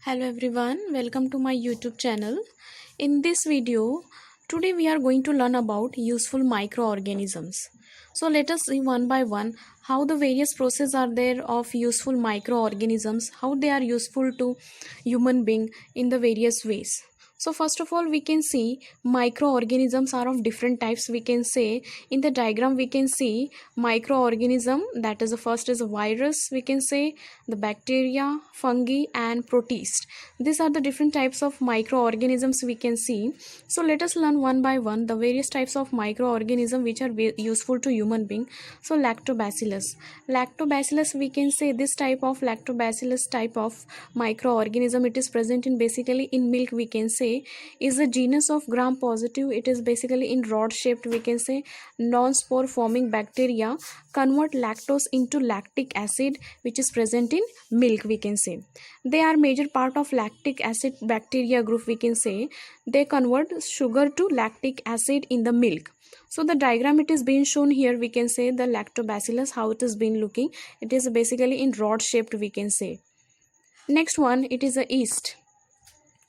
Hello everyone, welcome to my YouTube channel. In this video, today we are going to learn about useful microorganisms. So let us see one by one how the various processes are there of useful microorganisms, how they are useful to human being in the various ways. So first of all, we can see microorganisms are of different types. We can say in the diagram we can see microorganism, that is the first is a virus, we can say the bacteria, fungi and protist. These are the different types of microorganisms we can see. So let us learn one by one the various types of microorganisms which are useful to human being. So lactobacillus, we can say this type of lactobacillus type of microorganism, it is present in basically in milk, we can say is a genus of gram positive. It is basically in rod shaped, we can say non-spore forming bacteria convert lactose into lactic acid, which is present in milk, we can say. They are major part of lactic acid bacteria group, we can say. They convert sugar to lactic acid in the milk. So the diagram it is being shown here, we can say the lactobacillus, how it is been looking. It is basically in rod shaped, we can say. Next one, it is a yeast.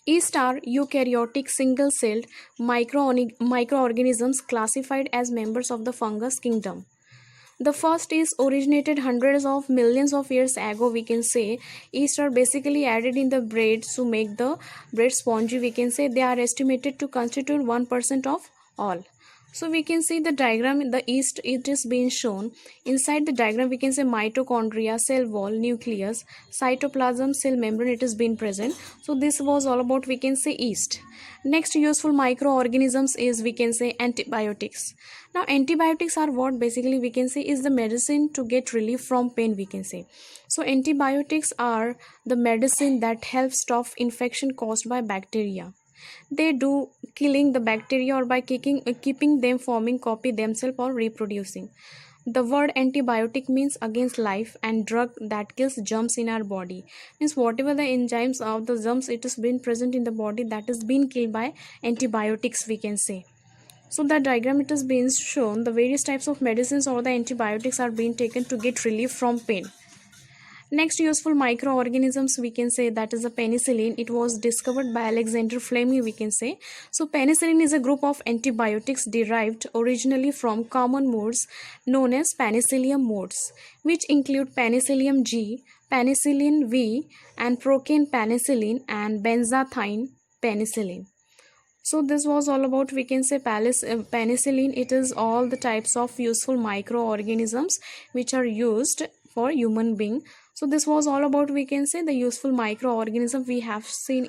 Yeast are eukaryotic single-celled microorganisms classified as members of the fungus kingdom. The first is originated hundreds of millions of years ago, we can say. Yeast are basically added in the bread to make the bread spongy, we can say. They are estimated to constitute 1% of all. So we can see the diagram, the yeast it is being shown. Inside the diagram we can say mitochondria, cell wall, nucleus, cytoplasm, cell membrane, it is being present. So this was all about, we can say, yeast. Next useful microorganisms is, we can say, antibiotics. Now antibiotics are what basically we can say is the medicine to get relief from pain, we can say. So antibiotics are the medicine that helps stop infection caused by bacteria. They do killing the bacteria or by keeping them forming copy themselves or reproducing. The word antibiotic means against life and drug that kills germs in our body. Means whatever the enzymes of the germs it has been present in the body, that is been killed by antibiotics, we can say. So the diagram it has been shown the various types of medicines or the antibiotics are being taken to get relief from pain. Next useful microorganisms, we can say that is a penicillin. It was discovered by Alexander Fleming, we can say. So penicillin is a group of antibiotics derived originally from common modes known as penicillium modes, which include penicillium G, penicillin V, and procaine penicillin and benzathine penicillin. So this was all about, we can say, penicillin. It is all the types of useful microorganisms which are used for human being. So this was all about, we can say, the useful microorganism we have seen